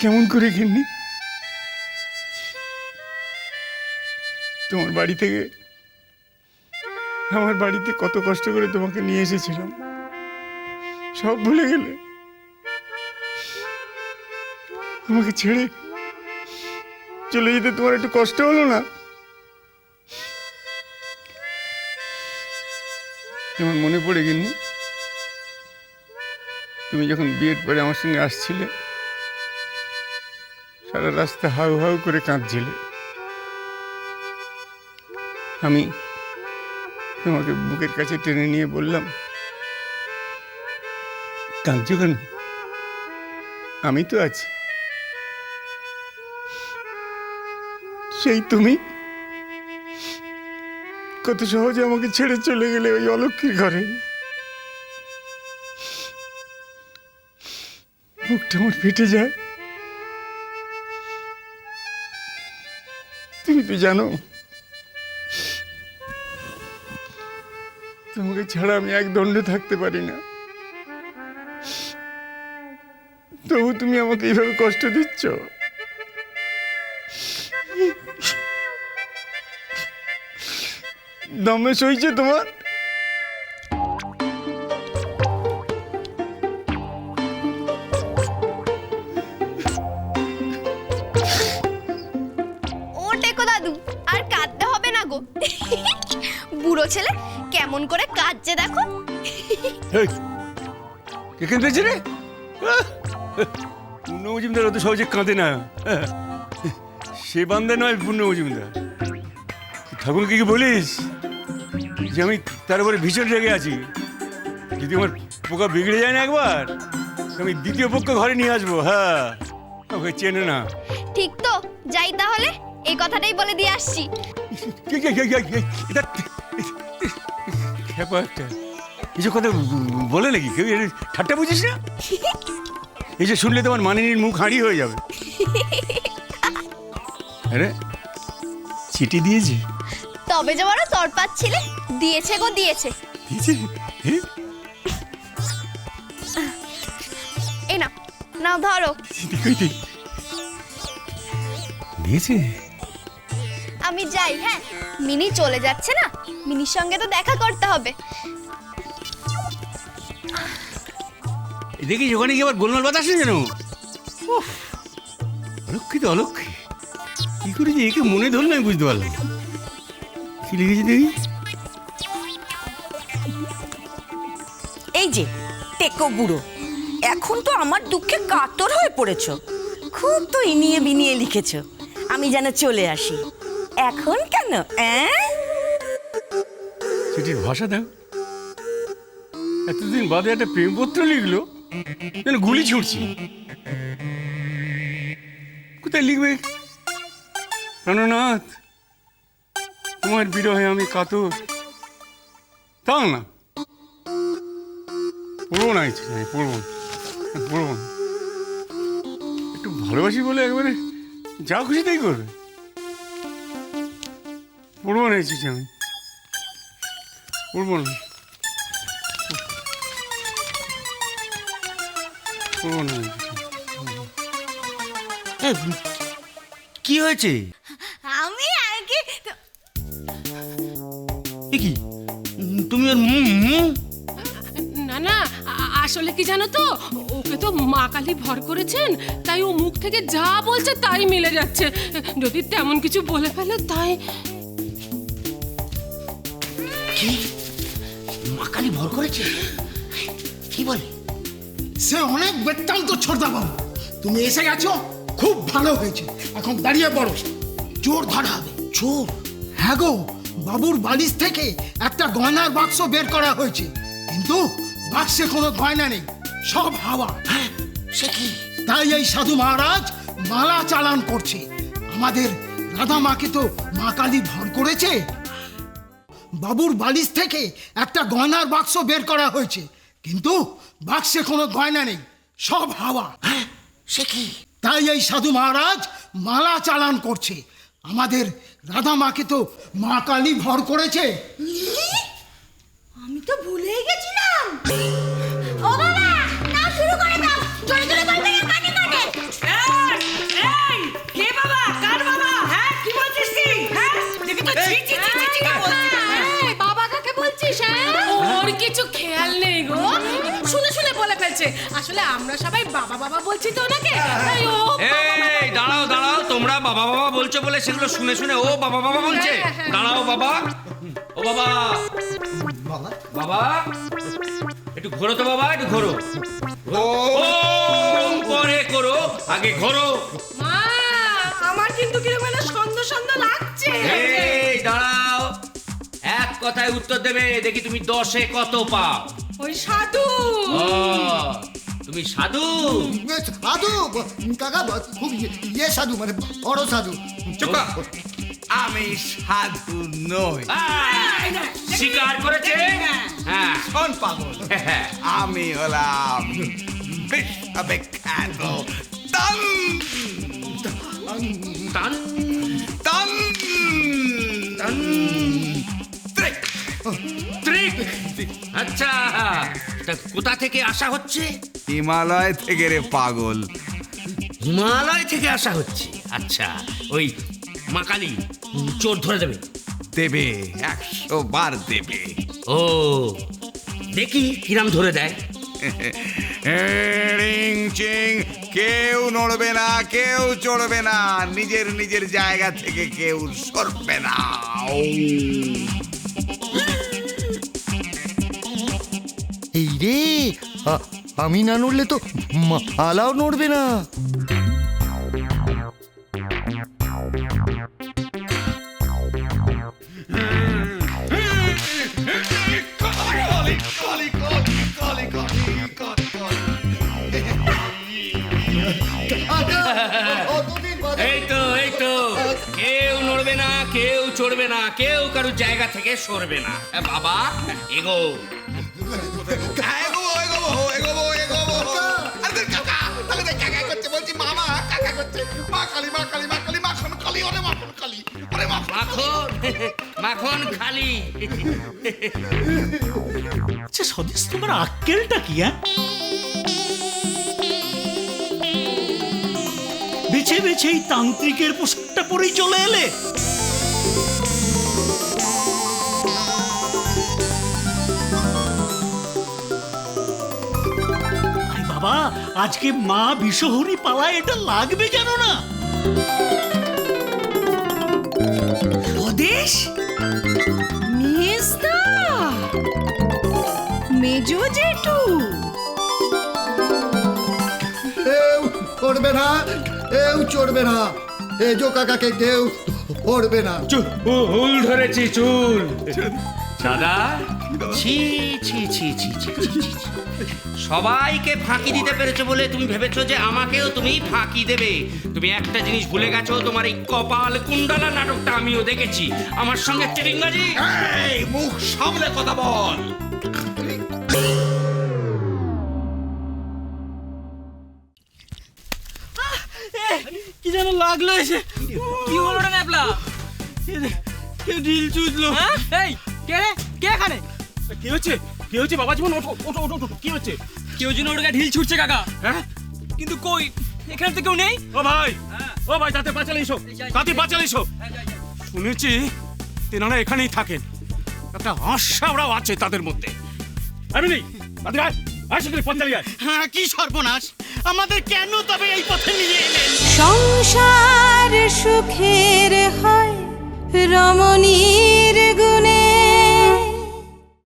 কেমন করে গিন্নি? তোমার বাড়ি থেকে আমার বাড়িতে কত কষ্ট করে তোমাকে নিয়ে এসেছিলাম, সব ভুলে গেলে? আমাকে ছেড়ে চলে যেতে তোমার একটু কষ্ট হলো না? তোমার মনে পড়ে গিন্নি, তুমি যখন বিয়ের পরে আমার সঙ্গে আসছিলে, সারা রাস্তা হাউ হাউ করে কাঁদছিলে। আমি তোমাকে বুকের কাছে টেনে নিয়ে বললাম, কাঁদছো কেন? আমি তো আছি। সেই তুমি কত সহজে আমাকে ছেড়ে চলে গেলে ওই অলক্ষীর ঘরে। বুকটা আমার ফেটে যায়। তুমি তো জানো তোমাকে ছাড়া আমি এক দণ্ডে থাকতে পারি না, তবু তুমি আমাকে এইভাবে কষ্ট দিচ্ছ। দমে সইছে তোমার? ও টেকো দাদু, আর কাঁদতে হবে না গো। বুড়ো ছেলে কেমন করে কাঁদছে দেখো। কে কাঁদছে রে? পূর্ণ মজুমদার অত সহজে কাঁদে না। সে বান্দা নয় পূর্ণ মজুমদার। ঠাকুরকে কি বলিস যে আমি তার উপরে ভীষণ রেগে আছি? যদি আমার পোকা বিগড়ে যায় না একবার, আমি দ্বিতীয় পক্ষ ঘরে নিয়ে আসবো। হ্যাঁ, ওকে চেনে না। ঠিক তো, যাই তাহলে, এই কথাটাই বলে দিয়ে আসছি। কিছু কথা বলে নাকি কেউ? ঠাট্টা বুঝিস না? এই যে শুনলে তোমার মানিনীর মুখ হাঁড়ি হয়ে যাবে। আরে চিঠি দিয়েছে? তবে যে বড় তর পাচ্ছিলে, দিয়েছে গো দিয়েছে। এই না, নাও ধরো। দিয়েছে? আমি যাই। হ্যাঁ, মিনি চলে যাচ্ছে না, মিনির সঙ্গে তো দেখা করতে হবে। দেখি ওখানে কি আবার গোলমাল বাতাস না যেন। অলক্ষী তো অলক্ষী, কি করে যে একে মনে ধরল আমি বুঝতে পারলাম। কি লিখেছি দেখি? এই যে টেকো বুড়ো, এখন তো আমার দুঃখে কাতর হয়ে পড়েছো। খুব তো ইনিয়ে বিনিয়ে লিখেছো, আমি যেন চলে আসি। এখন কেন? চিঠির ভাষা দাও। এতদিন বাদে একটা প্রেমপত্র লিখলো, যেন গুলি ছুটছি। কোথায় লিখবে? প্রাণনাথ, তোমার বিরহে আমি কাতর। তাও না, পড়বো না, ইচ্ছে আমি পড়বো না, পড়বো না। একটু ভালোবাসি বলে একবারে যা খুশি তাই করবে। পড়বো না, ইচ্ছে আমি পড়বো না, পড়বো না। কি হয়েছে? আমি আগে কি তুমি ওর না না, আসলে কি জানো তো, ওকে তো মা কালী ভর করেছেন, তাই ও মুখ থেকে যা বলছে তাই মিলে যাচ্ছে। যদি তেমন কিছু বলে ফেলে তাই। কি মা কালী ভর করেছে? কি বলে? সে অনেক বেত্তান্ত ছোটদা বাবু, তুমি এসে গেছো, খুব ভালো হয়েছে। এখন দাঁড়িয়ে পড়ো, চোর ধরা হবে। চোর? হ্যাঁ গো, বাবুর বালিশ থেকে একটা গয়নার বাক্স বের করা হয়েছে, কিন্তু বাক্সে কোনো গয়না নেই, সব হাওয়া। হ্যাঁ, সে কি? তাই এই সাধু মহারাজ মালা চালান করছে। আমাদের রাধা মাকে তো মা কালী ভর করেছে। বাবুর বালিশ থেকে একটা গয়নার বাক্স বের করা হয়েছে, কিন্তু বাক্সে কোনো গয়না নেই, সব হাওয়া। হ্যাঁ, সে কি? তাই এই সাধু মহারাজ মালা চালান করছে। আমাদের রাধা মাকে তো মা কালী ভর করেছে। আমি তো ভুলেই গেছিলাম। ও বাবা, নাও শুরু করে দাও, জোরে জোরে বলবে, কাটে কাটে। আমরা সবাই বাবা বাবা বলছি তো ওনাকে, তাই ও এই দাঁড়াও দাঁড়াও, তোমরা বাবা বাবা বলছো বলে সেগুলো শুনে শুনে ও বাবা বাবা বলছে। দাঁড়াও বাবা, ও বাবা, বাবা একটু ঘোরো তো বাবা, একটু ঘোরো। ওম পরে করো, আগে ঘোরো। মা, আমার কিন্তু কিরকম একটা সন্দেহ সন্দেহ লাগছে। এই দাঁড়াও, এক কথায় উত্তর দেবে, দেখি তুমি 10-এ কত পাও। ওই সাধু। ও তুমি সাধু? সাধু কাকা, খুব ইয়ে সাধু, মানে বড় সাধু। চুপ কর। আমি সাধু নই, স্বীকার করেছে। হ্যাঁ শোন পাগল, আমি হলাম বিশ্ববিখ্যাত তন টান তন ট্রিক। আচ্ছা, তা কোথা থেকে আসা হচ্ছে? হিমালয় থেকে রে পাগল। হিমালয় থেকে আসা হচ্ছে। আচ্ছা, ওই মা কালী চোর ধরে দেবে? দেবে, 100 বার দেবে। ও দেখি কিরাম ধরে দেয়। রিং চিং, কেউ নড়বে না, কেউ চড়বে না, নিজের নিজের জায়গা থেকে কেউ সরবে না। এই রে, আমি না নড়লে তো মালাও নড়বে না। এই তো এই তো, কেউ নড়বে না, কেউ চড়বে না, কেউ কারোর জায়গা থেকে সরবে না। বাবা এগো। এগোবো, এগোবো, এগোবো, এগোবো। আরে কাকা, তাহলে কাকা করছে, বলছি মামা কাকা করছে। মা কালী, মা কালী, মা কালী, মাখন কালী, ওরে মাখন কালী, ওরে মাখন। মাখন মাখন খালি। আচ্ছা স্বদেশ, তোমার আক্কেলটা কি? বেছে বেছে এই তান্ত্রিকের পোশাকটা পরেই চলে এলে। আরে বাবা, আজকে মা বিষহরী পালায়, এটা লাগবে জানো না? স্বদেশ, মেজদা, মেজো জেঠু। কেউ চড়বে না, কেউ চড়বে না, এজো কাকাকে কেউ পড়বে না। চুল ধরেছি, চুল। দাদা, ছি ছি ছি ছি ছি ছি ছি। সবাইকে ফাঁকি দিতে পেরেছো বলে তুমি ভেবেছো যে আমাকেও তুমি ফাঁকি দেবে। তুমি একটা জিনিস ভুলে গেছো, তোমার এই কপাল কুণ্ডলা নাটকটা আমিও দেখেছি। আমার সঙ্গে চিটিংবাজি। এই মুখ সামলে কথা বল। কি যেন লাগলো এসে। কি হলো রে ন্যাপলা? কেউ ঢিল চুজলো। এই কে রে? কে এখানে? কি হচ্ছে? কি হচ্ছে বাবা জীবন? ওঠো ওঠো ওঠো, কি হচ্ছে? কেউ যেন ওর গায়ে ঢিল ছুটছে কাকা। হ্যাঁ, কিন্তু কই, এখানে তো কেউ নেই। ও ভাই, ও ভাই, তাতে বাঁচালে এসো, তাতে বাঁচালে এসো। শুনেছি তেনারা এখানেই থাকেন, একটা আশাওরাও আছে তাদের মধ্যে। আমি নেই, তাদের আয়, আয় সেখানে পঞ্চালি আয়। হ্যাঁ, কি সর্বনাশ! আমাদের কেন তবে এই পথে নিয়ে এলেন? সংসার সুখের হয় রমণীর গুণে।